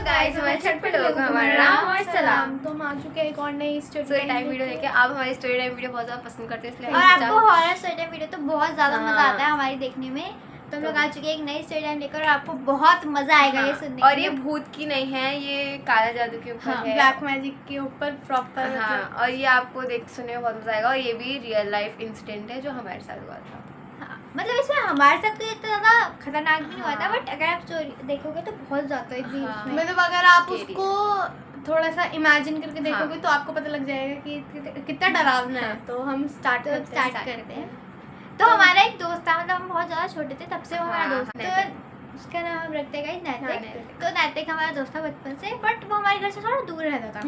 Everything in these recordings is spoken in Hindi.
गाइस हमारे छटपट लोग हमारा नाम और सलाम। तो हम आ चुके हैं एक और नई स्टोरी टाइम वीडियो लेके। आप हमारी स्टोरी टाइम वीडियो बहुत ज़्यादा पसंद करते हैं इसलिए और आपको हॉरर स्टोरी टाइम वीडियो तो बहुत ज़्यादा मज़ा आता है हमारी देखने में। तो हम लोग आ चुके हैं एक नई स्टोरी टाइम लेकर और आपको बहुत मज़ा आएगा ये सुनने और ये भूत की नहीं है, ये काला जादू के ऊपर है, ब्लैक मैजिक के ऊपर प्रॉपर। और ये आपको देख सुनने में बहुत मज़ा आएगा। और ये भी रियल लाइफ इंसिडेंट है जो हमारे साथ हुआ था। मतलब इसमें हमारे साथ तो इतना ज़्यादा खतरनाक भी नहीं हुआ था, बट अगर आप स्टोरी देखोगे तो बहुत ज़्यादा ही मतलब अगर आप उसको थोड़ा सा इमेजिन करके देखोगे तो आपको पता लग जाएगा कि कितना डरावना है। तो हम स्टार्ट करते हैं। तो हमारा एक दोस्त था, मतलब हम बहुत ज़्यादा छोटे थे तब से वो हमारा दोस्त है। तो उसका नाम हम रखते हैं नैतिक। तो नैतिक हमारा दोस्त था बचपन से, बट वो हमारे घर से थोड़ा दूर रहता था।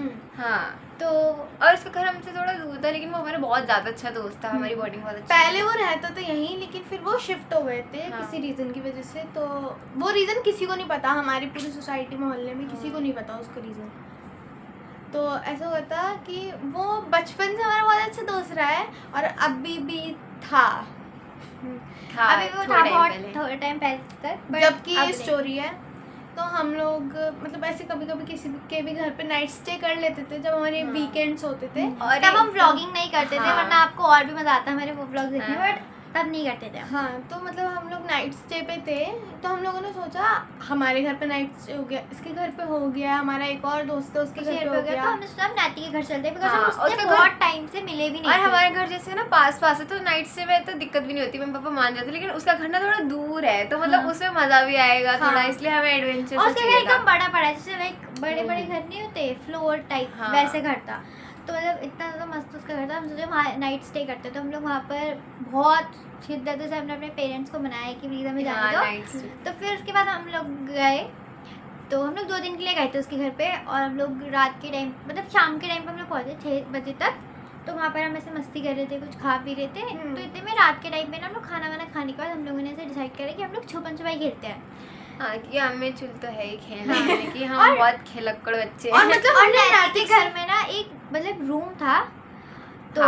तो और उसका घर हमसे थोड़ा दूर था, लेकिन वो हमारा बहुत ज़्यादा अच्छा दोस्त था। हमारी बॉन्डिंग बहुत अच्छी। पहले वो रहता था यहीं, लेकिन फिर वो शिफ्ट हो गए थे किसी रीज़न की वजह से। तो वो रीज़न किसी को नहीं पता, हमारी पूरी सोसाइटी मोहल्ले में किसी को नहीं पता उसका रीज़न। तो ऐसा हुआ था कि वो बचपन से हमारा बहुत अच्छा दोस्त रहा है और अभी भी था। अभी वो था बहुत थोड़े टाइम पहले तक, जबकि ये स्टोरी है। तो हम लोग मतलब ऐसे कभी कभी किसी के भी घर पे नाइट स्टे कर लेते थे जब हमारे वीकेंड्स होते थे। और तब हम व्लॉगिंग नहीं करते थे, वरना आपको और भी मजा आता हमारे वो व्लॉग देखने, बट तब नहीं करते थे। तो मतलब हम लोग नाइट स्टे पे थे। तो हम लोगों ने सोचा हमारे घर पे नाइट स्टे हो गया, इसके घर पे हो गया, हमारा एक और दोस्त है उसके घर पे हो गया। तो हमने सोचा नैती के घर चलते हैं, बिकॉज़ हम उससे बहुत टाइम से मिले भी नहीं। और हमारे घर जैसे ना पास है, तो नाइट स्टे में तो दिक्कत भी नहीं होती, मम्मी पापा मान जाते। लेकिन उसका घर ना थोड़ा दूर है, तो मतलब उसमें मजा भी आएगा थोड़ा, इसलिए हमें एडवेंचर। और उसका घर एकदम बड़ा पड़ा है, जैसे लाइक बड़े बड़े घर नहीं होते फ्लोर टाइप, वैसे घर था। तो मतलब इतना ज़्यादा मस्त उसका घर था। हम सोचे वहाँ नाइट स्टे करते। तो हम लोग वहाँ पर बहुत शिद्दत से हमने अपने पेरेंट्स को मनाया कि प्लीज़ हमें जाने दो। तो फिर उसके बाद हम लोग गए। तो हम लोग 2 दिन के लिए गए थे उसके घर पे। और हम लोग रात के टाइम मतलब शाम के टाइम पे हम लोग पहुँचे 6 बजे तक। तो वहाँ पर हम ऐसे मस्ती कर रहे थे, कुछ खा पी रहे थे। तो इतने में रात के टाइम पे ना हम लोग खाना वाना खाने के बाद हम लोगों ने ऐसे डिसाइड करा कि हम लोग छुपन छुपाई खेलते हैं। कि हमें चुल तो है ही खेलना, कि हम बहुत खेलक्कड़ बच्चे हैं। और मतलब और नैती के घर में ना एक मतलब रूम था, तो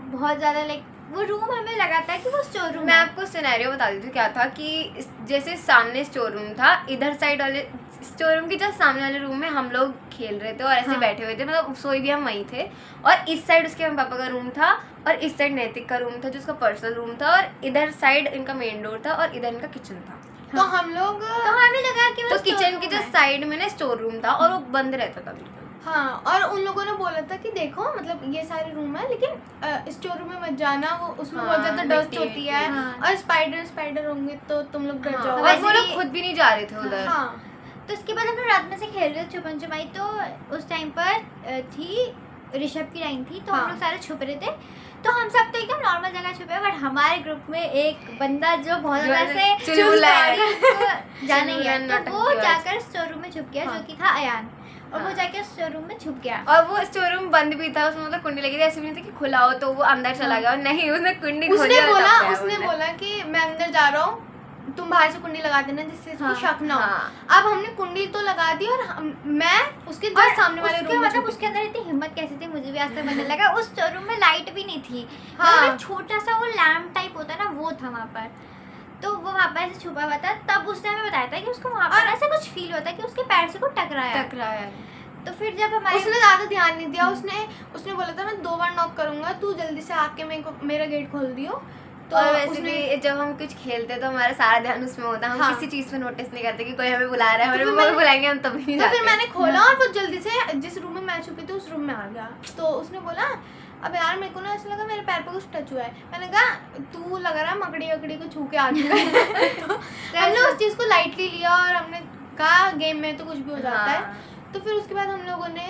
बहुत ज़्यादा लाइक वो रूम हमें लगा था कि वो स्टोर रूम। मैं आपको सिनेरियो बता देती हूँ क्या था कि जैसे सामने स्टोर रूम था, इधर साइड वाले स्टोर रूम के जस्ट सामने वाले रूम में हम लोग खेल रहे थे और ऐसे बैठे हुए थे, मतलब सोए भी हम वहीं थे। और इस साइड उसके हम पापा का रूम था और इस साइड नैतिक का रूम था जो उसका पर्सनल रूम था, और इधर साइड इनका मेन डोर था और इधर इनका किचन था। तो हम लोग तो हमें लगा कि तो किचन के जो साइड में ना स्टोर रूम था और वो बंद रहता था बिल्कुल। और उन लोगों ने बोला था कि देखो मतलब ये सारे रूम है, लेकिन स्टोर रूम में मत जाना, वो उसमें बहुत ज्यादा डस्ट होती है और स्पाइडर होंगे तो तुम लोग डर जाओगे। और वो लोग खुद भी नहीं जा रहे थे उधर। तो उसके बाद हम लोग रात में से खेल रहे थे छुपन छुपाई। तो उस टाइम पर थी ऋषभ की टाइम थी, तो हम लोग सारे छुप रहे थे। तो हम सब तो एकदम नॉर्मल जगह छुपे, बट हमारे ग्रुप में एक बंदा जो बहुत ज़्यादा से जाने गया, तो वो जाकर स्टोर रूम में छुप गया, जो कि था अयान। और वो जाकर स्टोर रूम में छुप गया। और वो स्टोर रूम बंद भी था, उसमें मतलब कुंडी लगी थी, ऐसे भी नहीं था कि खुला हो तो वो अंदर चला गया। और नहीं, उसने कुंडी खोली। उसने बोला कि मैं अंदर जा रहा हूँ, तुम बाहर से कुंडी लगा देना जिससे इसको शक ना हो। अब हमने कुंडी तो लगा दी और मैं उसके जस्ट सामने वाले रूम में, मतलब उसके अंदर इतनी हिम्मत कैसे थी मुझे भी आज तक पता लगा। उस रूम में लाइट भी नहीं थी, मतलब छोटा सा वो लैम्प टाइप होता है ना, वो था वहाँ पर। तो वो वहाँ पर ऐसे छुपा हुआ था। तब उसने हमें बताया था कि उसको वहाँ पर ऐसा कुछ फील होता है कि उसके पैर से कुछ टकराया। तो फिर जब हमारे उसने ज़्यादा ध्यान नहीं दिया, उसने बोला था मैं 2 बार नॉक करूँगा, तू जल्दी से आके मेरा गेट खोल दियो। तो और वैसे भी जब हम कुछ खेलते तो हमारा सारा ध्यान उसमें होता है, हम किसी चीज़ पे नोटिस नहीं करते कि कोई हमें बुला रहा है, हमारे मम्मी बुलाएंगे हम तभी नहीं जाते। तो फिर मैंने खोला और वो जल्दी से जिस रूम में मैं छुपी थी उस रूम में आ गया। तो उसने बोला अब यार मेरे को ना ऐसा लगा मेरे पैर पे कुछ टच हुआ है। मैंने कहा तू लग रहा है मकड़ी को छू के आ गया। तो हमने उस चीज़ को लाइटली लिया और हमने कहा गेम में तो कुछ भी हो जाता है। तो फिर उसके बाद हम लोगों ने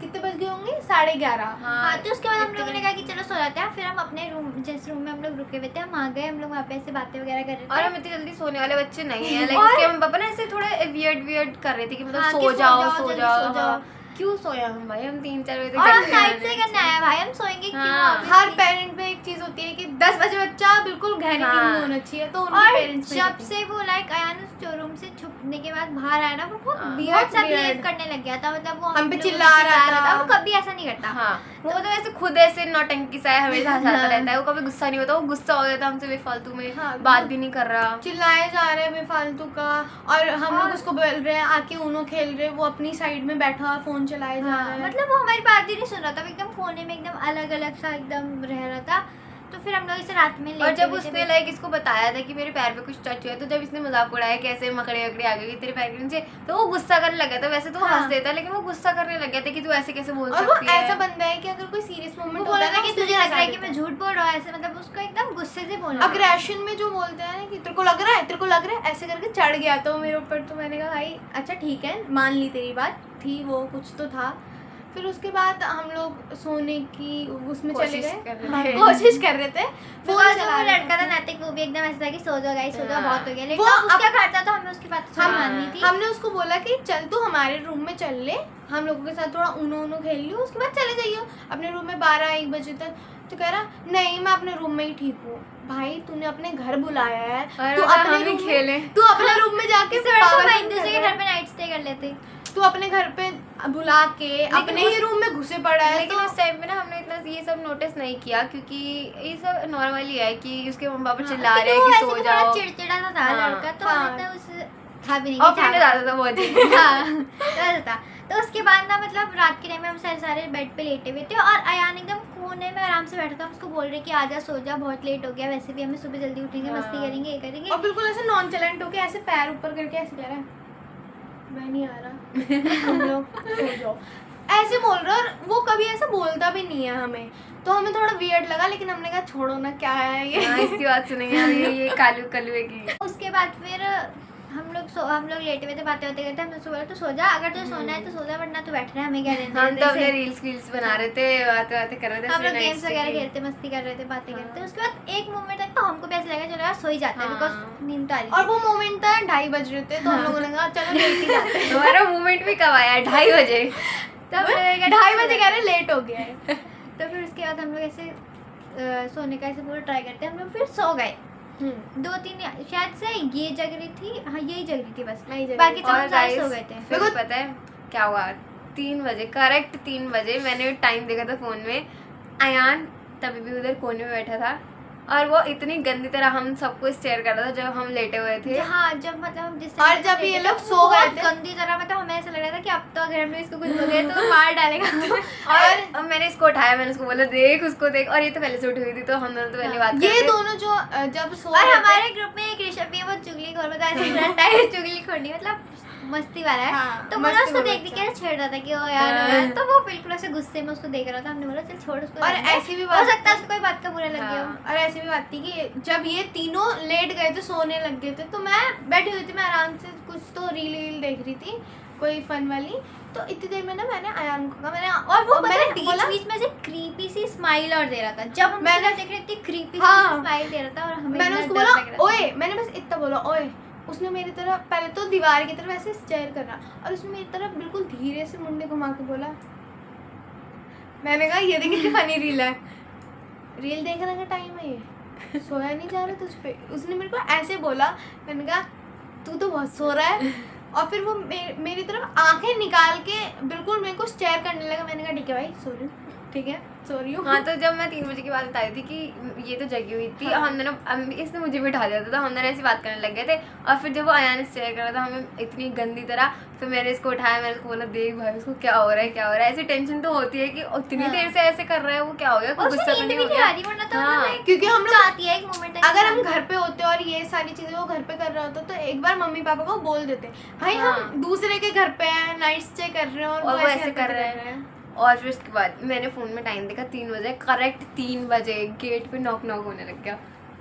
कितने बज गए होंगे 11:30। तो उसके बाद हम लोगों ने कहा कि चलो सो जाते हैं। फिर हम अपने रूम जिस रूम में हम लोग रुके हुए थे, हम आ गए। हम लोग वहाँ पे ऐसे बातें वगैरह कर रहे थे। और हम इतनी जल्दी सोने वाले बच्चे नहीं हैं, लाइक उसके हम पापा ना ऐसे थोड़ा वियर्ड कर रहे थे कि मतलब सो जाओ। क्यों सोया हम भाई, हम 3-4 बजे तक और हम जगते नाइट रहने। से करने आए भाई, हम सोएंगे क्यों? हाँ। obviously। हर पेरेंट में एक चीज होती है कि 10 बजे बच्चा बिल्कुल गहरी नींद में होना चाहिए, तो उनके और पेरेंट्स जब से वो लाइक अयान स्टोर रूम से छुपने के बाद बाहर आया ना, वो बहुत हाँ, वियर्ड सा weird। बिहेव करने लग गया था, मतलब वो हम पे लोगों को चिल्ला रहा था। वो कभी ऐसा नहीं करता। हाँ, वो तो ऐसे खुद ऐसे नौटंकी सा है, हमेशा हंसाता रहता है, वो कभी गुस्सा नहीं होता, वो गुस्सा हो जाता है हमसे बेफालतू में, हाँ, बात वो- भी नहीं कर रहा। चिल्लाए जा रहे हैं बेफालतू का, और हम लोग और- उसको बोल रहे हैं आके उनो खेल रहे, वो अपनी साइड में बैठा हुआ फोन चलाए जा रहा है। मतलब वो हमारी बात ही नहीं सुन रहा था, वो एकदम कोने में एकदम अलग अलग सा एकदम रह रहा था। तो फिर हम लोग इसे रात में और लेटे जब हुए उसने थे। लाइक इसको बताया था कि मेरे पैर पे कुछ टच हुआ है, तो जब इसने मजाक उड़ाया कि ऐसे मकड़े वकड़े आ गई तेरे पैर के नीचे, तो वो गुस्सा करने लगा था। वैसे तो वो हाँ। हंस देता, लेकिन वो गुस्सा करने लग गया था कि तू ऐसे कैसे बोल और वो सकती है। ऐसा बंदा है कि अगर कोई सीरियस वो मोमेंट बोल होता रहा है था ना, कि उसमें तुझे लग रहा है कि हंसा मैं देता झूठ बोल रहा हूँ, ऐसे मतलब उसको एकदम गुस्से से बोलना पड़ा। अग्रेशन में जो बोलते हैं ना कि तेरे को लग रहा है, तेरे को लग रहा है, ऐसे करके चढ़ गया तो मेरे ऊपर। तो मैंने कहा भाई अच्छा ठीक है, मान ली तेरी बात थी, वो कुछ तो था। फिर उसके बाद हम लोग सोने की उसमें चले कोशिश गए, कर रहे हाँ, थे। कोशिश कर रहे थे, फोन Because चला वो रहे लड़का थे। था नैतिक, वो भी एकदम ऐसा था कि सो जाओ गाइस, सो जाओ, हाँ। बहुत हो गया लेट। वो वो उसका खर्चा तो हमें उसकी बात हम- माननी थी। हमने उसको बोला कि चल तू हमारे रूम में चल ले, हम लोगों के साथ थोड़ा ऊनो खेल लियो, उसके बाद चले जाइयो अपने रूम में 12-1 बजे तक। तो कह रहा नहीं मैं अपने रूम में ही ठीक हूँ। भाई तूने अपने घर बुलाया है, और तू बता, अपने हम ही रूम में खेले। तू अपने रूम में जाके इससे बड़ा तो पागल मैं बन दूसरे के रहा है। घर पे नाइट स्टे कर लेते। तू अपने घर पे बुला के अपने ही रूम में घुसे पड़ा है। लेकिन तो उस टाइम पे ना हमने इतना ये सब नोटिस नहीं किया, क्योंकि ये सब नॉर्मली है कि उसके मम्मी पापा चिल्ला रहे हैं कि सो जाओ, चिड़चिड़ा सा था हाँ, लड़का, तो हाँ। मतलब उस था भी नहीं और कि फिर था। ज्यादा था बहुत ही। हाँ, तो ऐसा था। तो उसके बाद ना मतलब रात के टाइम में हम सारे बेड पे लेटे हुए थे, और अयान एकदम कोने में आराम से बैठा था। हम उसको बोल रहे कि आजा सो जा, बहुत लेट हो गया, वैसे भी हमें सुबह जल्दी उठेंगे, हाँ। मस्ती करेंगे, ये करेंगे। और बिल्कुल ऐसे नॉनचलेंट होके ऐसे पैर ऊपर करके ऐसे कह रहा है मैं नहीं आ रहा, तुम लोग सो जाओ, ऐसे बोल रहा है। और वो कभी ऐसा बोलता भी नहीं है हमें, तो हमें थोड़ा वियर्ड लगा, लेकिन हमने कहा छोड़ो ना, क्या है ये। हाँ, इसकी बात सुनेंगे अब, ये कालू कलुए की। उसके बाद फिर हम लोग लेटे हुए थे, बातें करते। हमने उसको बोला तो सो जा, अगर तुझे सोना है तो सो जा, वरना तू बैठ रहा है, हमें क्या लेना हम है तो तेरे अपने से। रील्स बना रहे थे, बातें कर रहे थे, हम लोग अपने गेम्स nights वगैरह की। खेलते, मस्ती कर रहे थे, बातें हाँ। करते। उसके बाद एक मोमेंट तक तो हमको भी ऐसा लगा चलो यार सो ही जाता है, हाँ। बिकॉज नींद तो आ रही और थी। वो मोमेंट था 2:30 बज रहे थे, तो हम लोगों ने कहा चलो लेट ही जाते हैं। हमारा मूवमेंट भी कब आया? 2:30 बजे। तो हम लोग क्या 2:30 बजे कह रहे लेट हो गया है। तो फिर उसके बाद हम लोग ऐसे सोने का ऐसे पूरा ट्राई करते, हम लोग फिर सो गए। 2-3 शायद से ये जग रही थी, हाँ यही जग रही थी बस, मैं ही जग बाकी रही तो हम और सारे guys, सो गए थे। फिर मेरे को- पता है क्या हुआ? 3 बजे, करेक्ट 3 बजे मैंने टाइम देखा था फोन में। अयान तभी भी उधर कोने में बैठा था, और वो इतनी गंदी तरह हम सबको स्टेयर कर रहा था जब हम लेटे हुए थे। हाँ, जब मतलब हम जिस और time जब पे ये लेटे लोग थे, सो वो गए बहुत थे। गंदी तरह, मतलब हमें ऐसा लग रहा था कि अब तो अगर हम लोग इसको कुछ हो गया तो मार डालेगा। और मैंने इसको उठाया, मैंने उसको बोला देख उसको देख, और ये तो पहले से उठी हुई थी, तो हम दोनों तो पहले बात कर ये रहे थे। दोनों जो जब सो और रहे थे- हमारे ग्रुप में एक ऋषभ भी है, वो चुगली खोर, मतलब ऐसे रहता है चुगली खोरनी, मतलब मस्ती वाला है। हाँ, तो मुझे मस्ती उसको वाला देख बच्चा। के छेड़ रहा था कि ओ यार ओ यार, तो वो बिल्कुल ऐसे गुस्से में उसको देख रहा था। हमने बोला चल छोड़ उसको, और रहने दे। ऐसी भी हो बात सकता है उसको कोई बात का बुरा लग गया हो। हाँ। और ऐसी भी बात थी कि जब ये तीनों लेट गए थे, सोने लग गए थे, तो मैं बैठी हुई थी, मैं आराम से कुछ तो रील देख रही थी, कोई फन वाली। तो इतनी देर में ना मैंने अयान को कहा, मैंने और वो मैंने मतलब बोला बीच बीच में से क्रीपी सी स्माइल और दे रहा था, जब हम मैंने- देख रहे थे क्रीपी हाँ। सी स्माइल दे रहा था, और हमें मैंने इतना उसको डर बोला लग रहा था। ओए, मैंने बस इतना बोला ओए। उसने मेरी तरफ पहले तो दीवार की तरफ ऐसे स्टेयर कर रहा, और उसने मेरी तरफ बिल्कुल धीरे से मुंडे घुमा के बोला। मैंने कहा ये देख कितनी फनी रील है, रील देखने का टाइम है ये, सोया नहीं जा रहा तुझ पे। उसने मेरे को ऐसे बोला, मैंने कहा तू तो बहुत सो रहा है। और फिर वो मेरी तरफ आंखें निकाल के बिल्कुल मेरे को स्टेयर करने लगा। मैंने कहा ठीक है भाई सो रही हूँ, ठीक है सो रही हूँ। हाँ, तो जब मैं 3 बजे की बात बताई थी कि ये तो जगी हुई थी, हाँ। हम दोनों इसने मुझे भी उठा दिया था, तो हम दोनों ऐसी बात करने लग गए थे। और फिर जब वो अयान स्टेयर कर रहा था हमें इतनी गंदी तरह, फिर मैंने इसको उठाया, मैंने उसको बोला देख भाई उसको क्या हो रहा है, क्या हो रहा है। ऐसी टेंशन तो होती है कि उतनी हाँ। देर से ऐसे कर रहा है, वो क्या हो गया, कोई और उसको गुस्सा तो नींद नहीं भी हो नहीं आ गया। रही, वरना तो हाँ। मतलब क्योंकि हम लोग आती है एक मोमेंट, अगर हम घर पे होते और ये सारी चीजें वो घर पे कर रहा होता, तो एक बार मम्मी पापा को बोल देते भाई हाँ। हम दूसरे के घर पे हैं, नाइट स्टे कर रहे हैं, और वो ऐसे हरकतें कर रहे हैं। और फिर उसके बाद मैंने फोन में टाइम देखा, 3 बजे, करेक्ट 3 बजे गेट पे नॉक होने लग गया।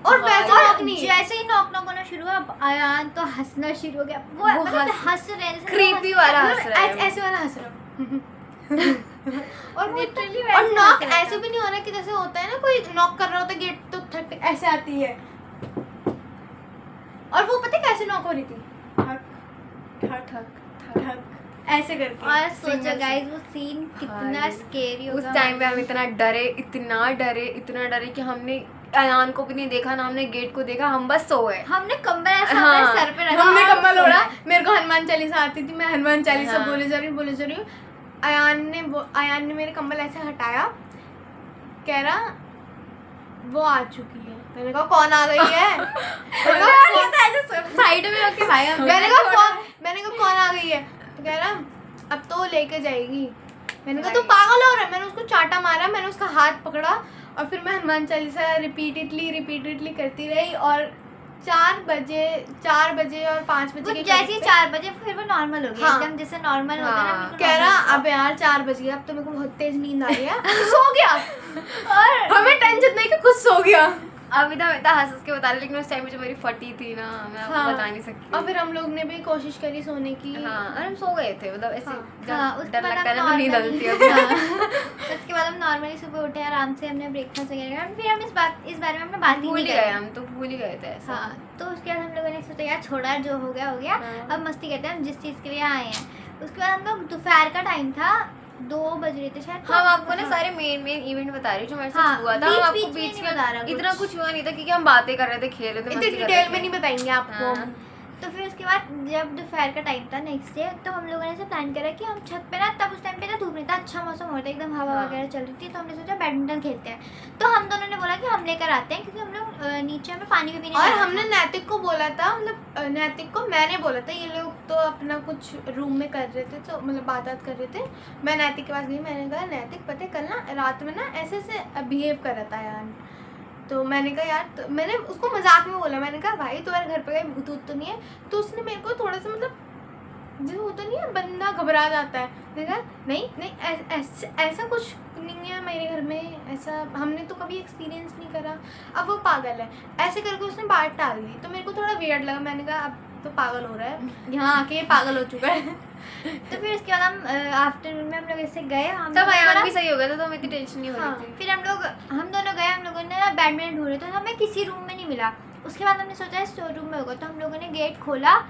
और हाँ। वैसे और नॉक नहीं है। जैसे ही नॉक होना शुरू हुआ, अब अयान तो हंसना शुरू हो गया। वो मतलब हंस रहे हैं, क्रीपी वाला हंस मतलब रहा है ऐसे वाला हंस रहा हूँ। और वो Literally और वैसे नॉक हंस रहा ऐसे था। भी नहीं हो रहा कि जैसे होता है ना कोई नॉक कर रहा होता है गेट तो थक ऐसे आती है। और वो पता है कैसे नॉक हो रही थी, ठक ठक ठक ठक ऐसे करके। और सोचो Single गाइस वो सीन कितना हाँ, स्केरी होगा। उस टाइम पे हम इतना डरे कि हमने अयान को भी नहीं देखा, ना हमने गेट को देखा, हम बस सो गए। हमने कंबल ऐसा हाँ, अपने सर पे रखा हमने और कम्बल सो ओढ़ा, गए। मेरे को हनुमान चालीसा आती थी, मैं हनुमान चालीसा हाँ। बोले जा रही हूँ। अयान ने मेरे कंबल ऐसे हटाया, कह रहा वो आ चुकी है। मैंने कहा कौन आ गई है? साइड में रख के भाई हम मैंने कहा कौन आ गई है? तो कह रहा अब तो वो लेके जाएगी। मैंने कहा तू पागल हो रहा है? मैंने उसको चाटा मारा, मैंने उसका हाथ पकड़ा और फिर मैं हनुमान चालीसा रिपीटेडली करती रही। और 4 बजे और 5 बजे के जैसे करीब 4 बजे फिर वो नॉर्मल हो गया हाँ। एकदम, जैसे नॉर्मल होता है ना हाँ। बिल्कुल कह रहा normal। अब यार 4 बज गया, अब तो मेरे को बहुत तेज नींद आ रही है। सो गया और हमें टेंशन नहीं कि खुद सो गया। अभी तो इतना हंस के बता रही, लेकिन उस टाइम पे जो मेरी फटी थी ना, मैं आपको हाँ। बता नहीं सकती। और फिर हम लोग ने भी कोशिश करी सोने की। हाँ, और हम सो गए थे, मतलब ऐसे हाँ, जब उसके डर बाद लगता है हम ना तो नींद normally- आती है। हाँ। उसके बाद हम नॉर्मली सुबह उठे, आराम से हमने ब्रेकफास्ट वगैरह किया, फिर हम इस बारे में हमने बात ही भूल नहीं ही गए, करी। हम तो भूल ही गए थे ऐसा। हाँ, तो उसके बाद हम लोगों ने सोचा यार छोड़ा, जो हो गया हो गया, हाँ। अब मस्ती करते हैं हम जिस चीज़ के लिए आए हैं। उसके बाद हम लोग दोपहर का टाइम था, 2 बज रहे थे शायद। तो हम आपको ना सारे मेन इवेंट बता रही हूँ जो मेरे साथ हाँ, हुआ था। हम आपको बीच-बीच में बीच नहीं में बता रहा इतना कुछ। कुछ हुआ नहीं था, क्योंकि हम बातें कर रहे थे, खेल रहे थे, इतनी मस्ती कर रहे डिटेल थे। में नहीं बताएंगे आपको। हाँ। तो फिर उसके बाद जब दोपहर का टाइम था नेक्स्ट डे, तो हम लोगों ने ऐसे प्लान करा कि हम छत पे ना, तब उस टाइम पे ना धूप नहीं था, अच्छा मौसम हो रहा था, एकदम हवा हाँ। वगैरह चल रही थी, तो हमने सोचा बैडमिंटन खेलते हैं। तो हम दोनों ने बोला कि हम लेकर आते हैं, क्योंकि हम लोग नीचे हमें पानी भी पीने और जाना हमने था। नैतिक को बोला था, मतलब नैतिक को मैंने बोला था, ये लोग तो अपना कुछ रूम में कर रहे थे, तो मतलब बात कर रहे थे। मैं नैतिक के पास गई, मैंने कहा नैतिक पता है कल ना रात में ना ऐसे बिहेव कर रहा था यार। तो मैंने कहा यार, तो मैंने उसको मजाक में बोला, मैंने कहा भाई तुम्हारे घर पे कहीं भूत तो नहीं है? तो उसने मेरे को थोड़ा सा मतलब जो होता नहीं है बंदा घबरा जाता है, मैंने कहा नहीं ऐसा कुछ नहीं है मेरे घर में, ऐसा हमने तो कभी एक्सपीरियंस नहीं करा। अब वो पागल है, ऐसे करके उसने बात टाल दी। तो मेरे को थोड़ा वियर्ड लगा, मैंने कहा अब तो पागल हो रहा है, यहाँ आके पागल हो चुका है। तो फिर उसके बाद हम आफ्टरनून में हम लोग ऐसे गए, हम तब लोगों ने अयान बोला- भी सही हो गया था, तो हमें इतनी टेंशन नहीं हो हाँ। रही थी। फिर हम दोनों गए, हम लोगों ने ना बैडमिंटन ढूंढे, तो हमें किसी रूम में नहीं मिला। उसके बाद हमने सोचा स्टोर रूम में होगा, तो हम लोगों ने गेट खोला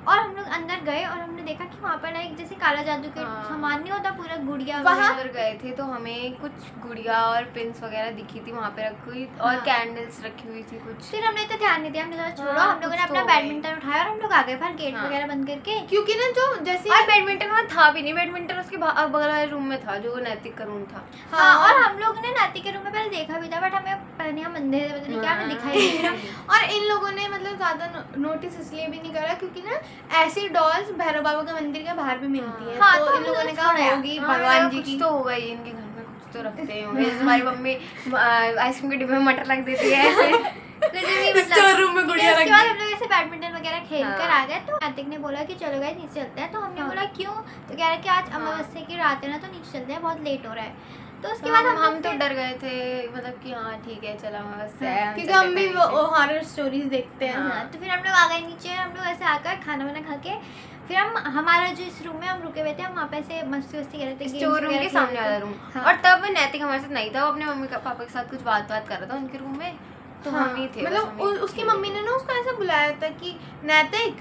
और हम लोग अंदर गए और हमने देखा कि वहाँ पर ना एक जैसे काला जादू के हाँ। सामान नहीं होता, पूरा गुड़िया वहाँ वगैरह। अंदर गए थे तो हमें कुछ गुड़िया और पिंस वगैरह दिखी थी वहाँ पे रखी हुई, और हाँ। कैंडल्स रखी हुई थी कुछ। फिर हमने तो ध्यान नहीं दिया, हमने सोचा छोड़ो, हाँ, हम लोगों ने कुछ तो अपना हो गए। बैडमिंटन उठाया और हम लोग आ गए बाहर, गेट हाँ। वगैरह बंद करके। क्योंकि ना जो जैसे और बैडमिंटन वहाँ था भी नहीं, बैडमिंटन उसके बगल वाले रूम में था, जो नैतिक का रूम था। हाँ, और हम लोग ने नाती के रूम में पहले देखा भी था, बट हमें पता नहीं, हम अंधे थे, पता नहीं क्या, हमें दिखाई नहीं दिया। और इन लोगों ने मतलब ज़्यादा नोटिस इसलिए भी नहीं करा क्योंकि ना ऐसी डॉल्स भैरव बाबा के मंदिर के बाहर भी मिलती है। हाँ, तो तो इन लोगों ने छोड़ा कहा यार। होगी हाँ, भगवान जी कुछ की। तो होगा ही, इनके घर में कुछ तो रखते होंगे। जैसे हमारी मम्मी आइसक्रीम के डिब्बे में मटर रख देती है ऐसे। कुछ भी मतलब। स्टोर रूम में ठीक गुड़िया है, रख उसके बाद दी। हम लोग ऐसे बैडमिंटन वगैरह खेल कर हाँ। आ गए, तो नातिक ने बोला कि चलो गाइस नीचे चलते हैं। तो हमने हाँ। बोला क्यों? तो कह रहा कि आज अमावस्या की रात है ना, तो नीचे चलते हैं, बहुत लेट हो रहा है। तो उसके बाद हम तो डर गए थे, मतलब कि हाँ ठीक है चला बस है, क्योंकि हम भी वो हॉरर स्टोरीज देखते हैं। हाँ, तो फिर हम लोग आ गए नीचे, हम लोग ऐसे आकर खाना वाना खा के फिर हमारा जो इस रूम में हम रुके हुए थे, हम वहाँ पे ऐसे मस्ती वस्ती कर रहे थे, स्टोर रूम के सामने वाला रूम। हाँ। और तब नैतिक हमारे साथ नहीं था, वो अपने मम्मी पापा के साथ कुछ बात कर रहा था उनके रूम में, तो हाँ, हम ही थे। मतलब उसकी मम्मी ने ना उसको ऐसा बुलाया था कि नैतिक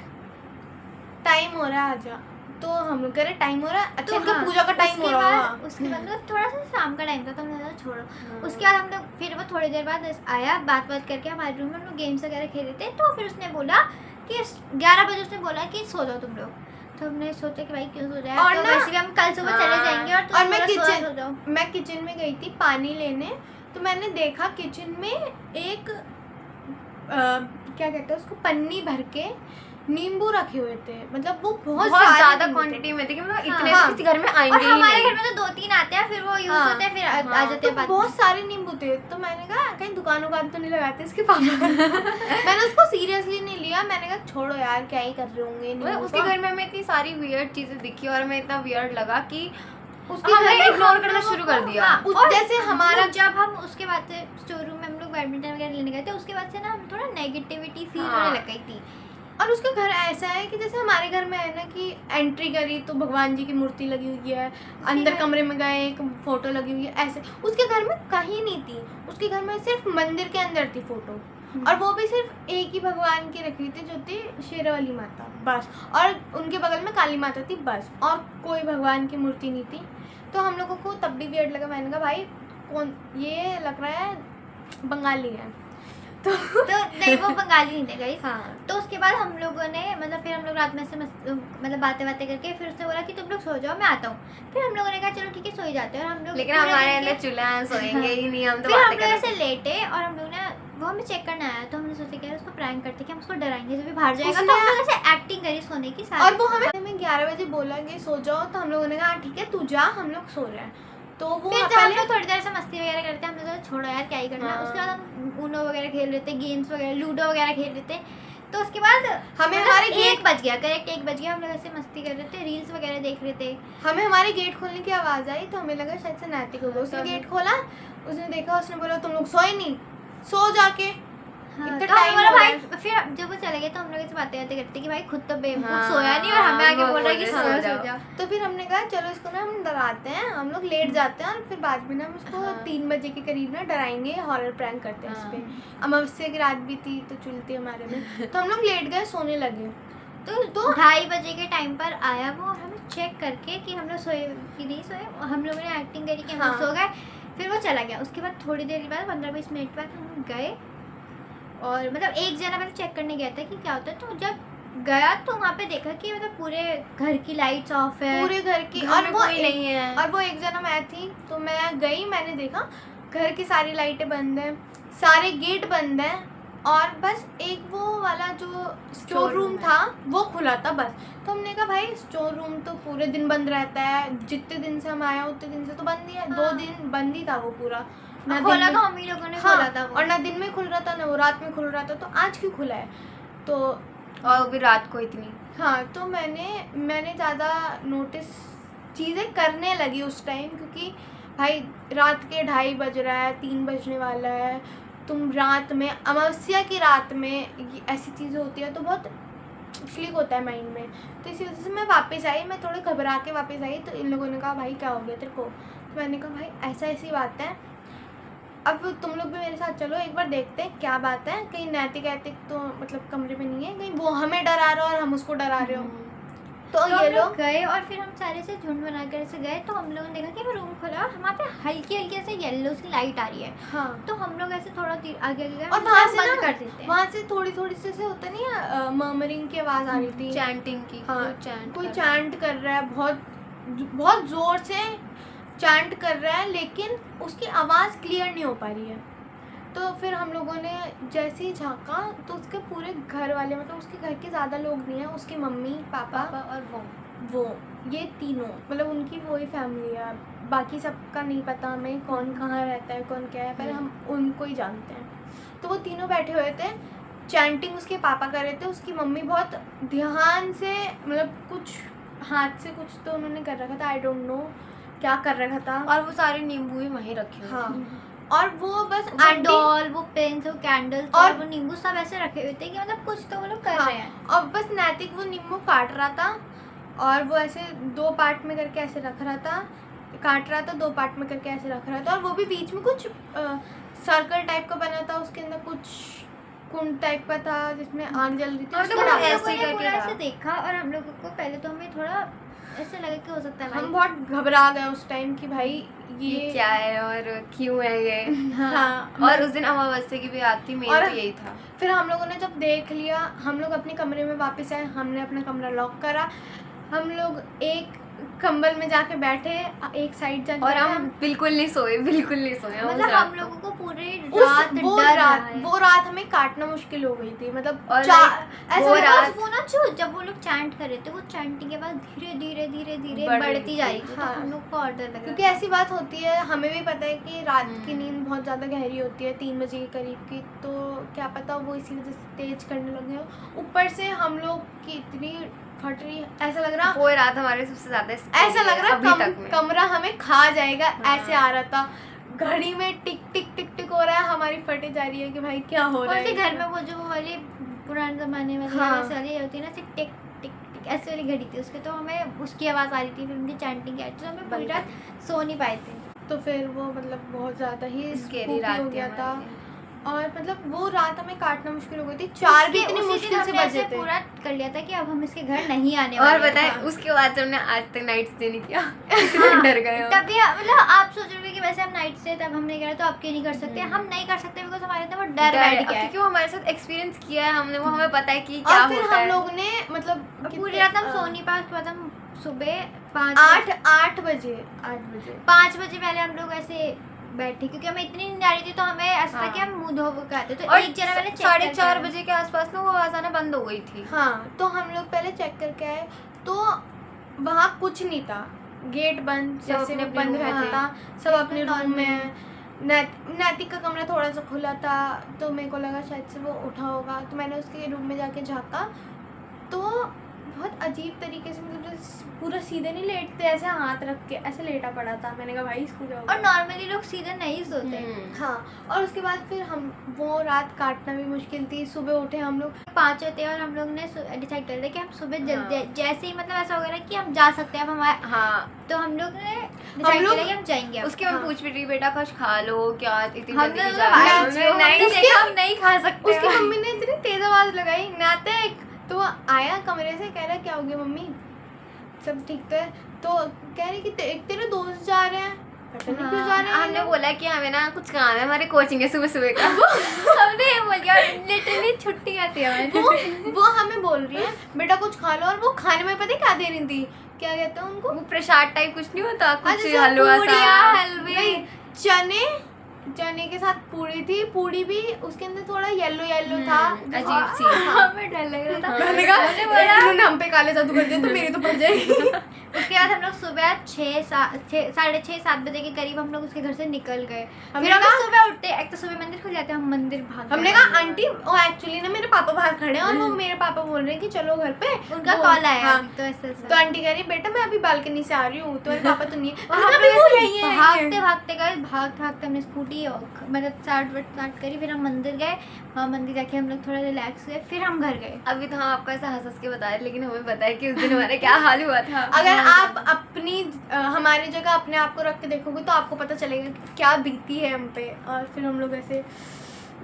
टाइम हो रहा है आजा। तो हम लोग कह रहे टाइम हो रहा है, अच्छा इनका पूजा का टाइम हो रहा होगा। उसके बाद मतलब थोड़ा सा शाम का टाइम था, तो हमने सोचा छोड़ो। हाँ। उसके बाद हम लोग फिर वो थोड़ी देर बाद आया, बात करके हमारे रूम में हम लोग गेम्स वगैरह खेल रहे थे। तो फिर उसने बोला कि 11 बजे उसने बोला कि सो जाओ तुम लोग। तो हमने सोचा कि भाई क्यों सो जाए, और तो ना- वैसे भी हम कल सुबह चले हाँ। जाएंगे, और और मैं सो जाओ। मैं किचन में गई थी पानी लेने, तो मैंने देखा किचन में एक क्या कहते हैं उसको, पन्नी भर के नींबू रखे हुए थे। मतलब वो बहुत ज्यादा नींबू थे। क्वांटिटी में थे कि मतलब हाँ। इतने हाँ। तो किसी घर में और आएंगे ही हमारे नहीं। घर में तो 2-3 आते हैं, फिर वो यूज हाँ। होते हैं, फिर आ हाँ। जाते हैं तो बाद बहुत सारे नींबू थे। तो मैंने कहा कहीं दुकान तो नहीं लगाते इसके पापा। मैंने उसको सीरियसली नहीं लिया, मैंने कहा छोड़ो यार क्या ही कर रहे होंगे मतलब नींबू उसके का। घर में हमें इतनी सारी वियर्ड चीजें दिखी और हमें इतना वियर्ड लगा कि उसके हमने घर में इग्नोर हम करना लोगों शुरू को- कर दिया। हाँ, उस- और जैसे हमारा- जब हम उसके बाद से स्टोर रूम में हम लोग बैडमिंटन वगैरह लेने गए थे, उसके बाद से ना हम थोड़ा नेगेटिविटी फील हाँ। होने लग गई थी। और उसका घर ऐसा है कि जैसे हमारे घर में है ना कि एंट्री करी तो भगवान जी की मूर्ति लगी हुई है, अंदर घर- कमरे में गए एक फोटो लगी हुई है, ऐसे। उसके घर में कहीं नहीं थी, उसके घर में सिर्फ मंदिर के अंदर थी फोटो। और वो भी सिर्फ एक ही भगवान की रखी थी जो थी शेरावाली माता बस, और उनके बगल में काली माता थी बस, और कोई भगवान की मूर्ति नहीं थी। तो हम लोगों को तब भी वियर्ड लगा, मैंने कहा भाई कौन ये, लग रहा है बंगाली है। तो नहीं वो बंगाली नहीं थे गाइस। हाँ तो उसके बाद हम लोगों ने मतलब फिर हम लोग रात में से मतलब बातें करके फिर उसने बोला कि तुम लोग सो जाओ, मैं आता हूँ। फिर हम लोगों ने कहा चलो ठीक है सो ही जाते हैं, और हम लोग लेकिन पूरे हमारे दिन अंदर के- चूल्हा है, सोएंगे ही नहीं हम तो फिर हम बातें लोग कर ऐसे लेटे और हम लोग ने वो हमें चेक करने आया, तो हमने सोचा कि उसको प्रैंक करते कि हम उसको डराएंगे जब भी बाहर जाएगा। तो हम लोग ऐसे एक्टिंग करी सोने की सारी। और वो हमें 11 बजे बोला कि सो जाओ, तो हम लोगों ने कहा ठीक है तू जा, हम लोग सो रहे हैं। तो वो फिर जब हम पहले लोग थोड़ी देर से मस्ती वगैरह करते हैं, हम लोग छोड़ो यार क्या ही करना है। हाँ। उसके बाद हम ऊनो वगैरह खेल रहे थे, गेम्स वगैरह लूडो वगैरह खेल रहे थे। तो उसके बाद हमें मतलब हमारे 1 बज गया, करेक्ट 1 बज गया। हम लोग ऐसे मस्ती कर रहे थे, रील्स वगैरह देख रहे थे। हमें हमारे गेट खोलने की आवाज़ आई, तो हमें लगा शायद से नैतिक होगा। उसने गेट खोला, उसने देखा, उसने बोला तुम लोग सोए नहीं, सो जाके। हाँ, इतना तो हम time बोला हो भाई, गया। फिर जब वो चले गए तो हम लोग ऐसे बातें करते कि भाई खुद तो बेवकूफ हाँ, सोया नहीं, और हमें आगे वो बोल रहा है कि बोल रहे सो सो जाओ। तो फिर हमने कहा चलो इसको ना हम डराते हैं, हम लोग लेट जाते हैं और फिर बाद में ना हम उसको हाँ। 3 बजे के करीब ना डराएंगे, हॉरर प्रैंक करते हैं इस हाँ। पे। अमावस्या की रात भी थी तो चुलती हमारे में, तो हम लोग लेट गए, सोने लगे। तो 2:30 बजे के टाइम पर आया वो, और हमें चेक करके कि हम लोग सोए कि नहीं सोए, हम लोगों ने एक्टिंग करी कि हम लोग हाँ। सो गए। फिर वो चला गया। उसके बाद थोड़ी देर बाद 15-20 मिनट बाद हम गए, और मतलब एक जना पहले चेक करने गया था कि क्या होता है। तो जब गया तो वहाँ पे देखा कि मतलब पूरे घर की लाइट्स ऑफ है, पूरे घर की, घर में कोई नहीं है। और वो एक जना मैं थी, तो मैं गई, मैंने देखा घर की सारी लाइटें बंद हैं, सारे गेट बंद हैं, और बस एक वो वाला जो स्टोर रूम था वो खुला था बस। तो हमने कहा भाई स्टोर रूम तो पूरे दिन बंद रहता है, जितने दिन से हम आए हैं उतने दिन से तो बंद ही है। 2 दिन बंद ही था वो पूरा, ना दिन खोला में- तो हम ही लोगों ने हाँ, खोला था वो। और ना दिन में खुल रहा था ना वो रात में खुल रहा था, तो आज क्यों खुला है? तो और वो भी रात को इतनी। हाँ, तो मैंने ज़्यादा नोटिस चीज़ें करने लगी उस टाइम, क्योंकि भाई रात के 2:30 बज रहा है, 3 बजने वाला है, तुम रात में, अमावस्या की रात में ये ऐसी चीज़ें होती है तो बहुत क्लिक होता है माइंड में। तो इसी वजह से मैं वापस आई, मैं थोड़े घबरा के वापस आई। तो इन लोगों ने कहा भाई क्या हो गया तेरे को? तो मैंने कहा भाई ऐसी बात है, अब तुम लोग भी मेरे साथ चलो, एक बार देखते हैं क्या बात है। कहीं नैतिक तो मतलब कमरे में नहीं है, कहीं वो हमें डरा रहा हो और हम उसको डरा रहे हो। तो तो ये हम लोग लोग गए, और फिर हम सारे से झुंड बना कर से गए। तो हम लोगों ने देखा कि वो रूम खुला, और वहाँ पे हल्की हल्की ऐसे येलो सी लाइट आ रही है। हाँ, तो हम लोग ऐसे थोड़ा आगे आगे गए, और हम वहाँ सब से बंद ना कर देते हैं। वहाँ से थोड़ी सी से होता नहीं है, मर्मरिंग की आवाज़ आ रही थी। चैंटिंग की, हाँ, कोई कोई चैंट कर रहा है, बहुत ज़ोर से चैंट कर रहा है, लेकिन उसकी आवाज़ क्लियर नहीं हो पा रही है। तो फिर हम लोगों ने जैसे ही झाँका तो उसके पूरे घर वाले, मतलब उसके घर के ज़्यादा लोग नहीं हैं, उसकी मम्मी पापा पापा और वो ये तीनों, मतलब उनकी वही फैमिली है। बाकी सबका नहीं पता हमें, कौन कहाँ रहता है कौन क्या है, पर हम उनको ही जानते हैं। तो वो तीनों बैठे हुए थे, चैंटिंग उसके पापा कर रहे थे, उसकी मम्मी बहुत ध्यान से, मतलब कुछ हाथ से कुछ तो उन्होंने कर रखा था, आई डोंट नो क्या कर रखा था। और वो सारे नींबू भी वहीं रखे हुए हाँ, थे। और वो बस वो आंटी, डॉल, वो पेन्स, वो कैंडल्स और और वो नींबू सब ऐसे रखे हुए थे कि मतलब कुछ तो वो लोग कर हाँ, रहे हैं। और बस नैतिक वो नींबू काट रहा था, और वो ऐसे 2 पार्ट में करके ऐसे रख रहा था, काट रहा था 2 पार्ट में करके ऐसे रख रहा था। और वो भी बीच में कुछ सर्कल टाइप का बना था, उसके अंदर कुछ कुंड टाइप का था जिसमें आग जल रही थी। और उसको तो हम डाल- ऐसे लोगों ही ने करके पूरा रहा। ऐसे देखा, और हम लोगों को पहले तो हमें थोड़ा ऐसे लगा कि हो सकता है हम भाई। बहुत घबरा गए उस टाइम कि भाई ये क्या है और क्यों है ये। हाँ, और उस दिन अमावस्या की भी रात थी, मेन और तो यही था। फिर हम लोगों ने जब देख लिया, हम लोग अपने कमरे में वापस आए, हमने अपना कमरा लॉक करा, हम लोग एक कंबल में जाके बैठे, एक साइड जाके और बैठे, हम बिल्कुल नहीं सोए, बिल्कुल नहीं सोए हम उस मतलब रात हम को। लोगों को पूरे उस रात वो डर रहा रात है। वो रात हमें काटना मुश्किल हो गई थी, मतलब और ऐसा वो लगा- रात- वो ना जो जब वो लोग चैंट कर रहे थे, वो चैंटिंग के बाद धीरे धीरे धीरे धीरे बढ़ रही बढ़ती जा रही थी। हाँ। तो हम लोग को और डर लग रहा क्योंकि था। ऐसी बात होती है, हमें भी पता है कि रात की नींद बहुत ज़्यादा गहरी होती है 3 बजे के करीब की, तो क्या पता वो इसी वजह से तेज करने लगे हो। ऊपर से हम लोग की इतनी फट रही, ऐसा लग रहा, वो रात हमारे सबसे ज्यादा ऐसा लग रहा अभी तक में। कमरा हमें खा जाएगा, हाँ। ऐसे आ रहा था। घड़ी में टिक टिक टिक टिक हो रहा है, हमारी फटे जा रही है कि भाई क्या हो रहा और है। उसके घर में वो जो वो वाली पुराने जमाने वाली हाँ। ऐसे वाली होती है ना, ऐसे टिक टिक टिक ऐसे वाली घड़ी थी उसके, तो हमें उसकी आवाज़ आ रही थी, फिर उनकी चैंटिंग की, तो हमें पूरी रात सो नहीं पाए थे। तो फिर वो मतलब बहुत ज़्यादा ही स्केरी spooky रात हो थी गया था। हमारे लिए। और मतलब वो रात हमें काटना मुश्किल हो गई थी, 4 भी इतनी मुश्किल से बजे थे। पूरा कर लिया था कि अब हम इसके घर नहीं आने और वाले। बताए उसके बाद से हमने आज तक नाइट स्टे नहीं किया। इतना डर गए हम। तभी मतलब आप सोच रहे हो कि वैसे हम नाइट स्टे तब हम नहीं करा तो आप क्यों नहीं कर सकते? हम नहीं कर सकते बिकॉज हमारे अंदर वो डर बैठ गया है, क्योंकि वो हमारे साथ एक्सपीरियंस किया है हमने, वो हमें पता है कि क्या और फिर होता हम है। लोग ने मतलब पूरी रात हम सो नहीं पाए। उसके बाद हम सुबह 8 बजे 5 बजे पहले हम लोग ऐसे बैठे क्योंकि हमें इतनी नींद आ रही थी, तो हमें ऐसा था कि हम मुंह धो के आते। तो और एक जना पहले 4:30 के आसपास ना वो आवाज आना बंद हो गई थी। हाँ, तो हम लोग पहले चेक करके आए तो वहाँ कुछ नहीं था, गेट बंद, सब जैसे अपने वो बंद रूम में रहता थे। था, सब अपने रूम में है। नैतिक का कमरा थोड़ा सा खुला था, तो मेरे को लगा शायद से वो उठा होगा, तो मैंने उसके रूम में जाके झाँका तो बहुत अजीब तरीके से मतलब पूरा सीधे नहीं लेटते, ऐसे हाथ रख के ऐसे लेटा पड़ा था। मैंने कहा भाई इसको क्या हो गया? और नॉर्मली लोग सीधे नहीं सोते। हाँ, और उसके बाद फिर हम वो रात काटना भी मुश्किल थी। सुबह उठे हम लोग 5 होते और हम लोग ने डिसाइड कर लिया कि हम सुबह जल्दी जैसे ही मतलब ऐसा हो गया ना कि हम जा सकते हैं अब हमारे, हाँ, तो हम लोग ने डिसाइड किया कि हम जाएंगे अब। उसके बाद पूछ भी रही बेटा कुछ खा लो क्या, इतनी हम जल्दी लोग जा रहे हो? हमने नहीं देखा हम नहीं खा सकते। उसकी मम्मी ने इतनी तेज आवाज लगाई नातिक, तो वो आया कमरे से, कह रहा क्या हो गया मम्मी, सब ठीक तो है? तो कह रही कि तेरे दोस्त जा रहे हैं, पता नहीं क्यों जा रहे हैं। हमने बोला कि हमें ना कुछ काम है, हमारी कोचिंग है सुबह सुबह का। हमने ये बोल दिया, लिटरली छुट्टी आती है हमारी। वो हमें बोल रही है बेटा कुछ खा लो, और वो खाने में पता है क्या दे रही थी, क्या कहते हैं उनको, वो प्रसाद टाइप कुछ नहीं होता, कुछ अच्छा, हलवा पूड़ियाँ, सा। हलवे, चने के साथ पूड़ी थी, पूड़ी भी उसके अंदर थोड़ा येलो था, अजीब सी। हमें डर लग रहा था। मैंने कहा हमने बोला इन्होंने हम पे काले जादू कर दिया तो मेरी तो पड़ जाएगी। उसके बाद हम लोग सुबह 6-7 बजे के करीब हम लोग उसके घर से निकल गए। हमने फिर हम कहा- सुबह उठते, एक तो सुबह मंदिर खुल जाते हैं, हम मंदिर भाग हमने गए। कहा आंटी वो एक्चुअली ना मेरे पापा बाहर खड़े हैं और वो मेरे पापा बोल रहे हैं कि चलो घर पे, उनका वो- कॉल आया हाँ, अभी, तो ऐसा तो आंटी कह रही बेटा मैं अभी बालकनी से आ रही हूँ, तो मेरे पापा तो नहीं है। हम हमने लोग कहा, "वो ऐसे यही है, भागते भागते गए, भागते हमने स्कूटी मतलब स्टार्ट करी, फिर हम मंदिर गए। वहाँ मंदिर जाके हम लोग थोड़ा रिलैक्स हुए, फिर हम घर गए। अभी तो हम आपको ऐसा हंस के बता रहे, लेकिन हमें पता है कि उस दिन हमारा क्या हाल हुआ था। अगर आप अपनी हमारी जगह अपने आप को रख के देखोगे तो आपको पता चलेगा कि क्या बीती है हम पे। और फिर हम लोग ऐसे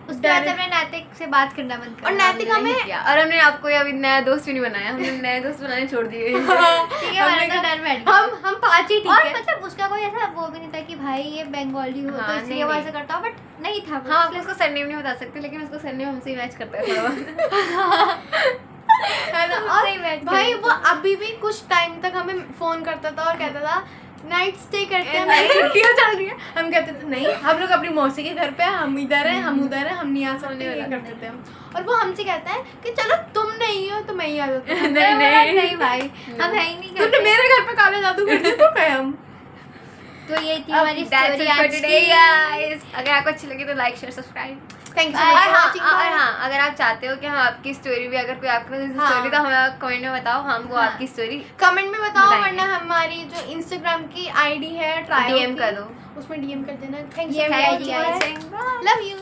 उसके बाद हमने नैतिक से बात करना बंद कर और दिया। नैतिक हमने नहीं हमें किया। और हमने आपको अभी नया दोस्त भी नहीं बनाया, हमने नए दोस्त बनाने छोड़ दिए। ठीक है, हमारा तो डर बैठ गया। हम 5 ही ठीक और है। मतलब उसका कोई ऐसा वो भी नहीं था कि भाई ये बंगाली हो हाँ, तो इसलिए नहीं, वो नहीं। ऐसा करता हो, बट नहीं था वो। हाँ, आपको उसका सरनेम नहीं बता सकते, लेकिन उसका सरनेम हमसे मैच करता है थोड़ा बहुत। है ना? उससे ही और मैच भाई करता वो अभी भी कुछ टाइम तक हमें फोन करता था और कहता था नाइट स्टे करते हैं, नहीं। मेरी छुट्टियां चल रही है। हम कहते थे नहीं, हम लोग अपनी मौसी के घर पे हैं, हम इधर हैं, हम उधर हैं, हम नहीं आ सकते, ये करते थे हम। और वो हमसे कहता है कि चलो तुम नहीं हो तो मैं ही आ जाता हूँ। नहीं, नहीं। नहीं भाई, हम है ही नहीं तुमने करते। मेरे घर पे काले जादू कर दिया तो क्या हम। तो ये थी हमारी That's स्टोरी it for आज today, की। guys. अगर आपको अच्छी लगी तो like share subscribe. Thank you Bye. सो और हाँ, मच। और हाँ, अगर आप चाहते हो कि हम आपकी स्टोरी भी, अगर कोई आपको हाँ। स्टोरी तो हमें कमेंट में बताओ, हमको हाँ। आपकी स्टोरी कमेंट में बताओ, बताएंगे। वरना हमारी जो इंस्टाग्राम की आईडी है ट्राई DM कर दो। उसमें DM कर देना। थैंक ये यू भी सो IG much, guys. Love you.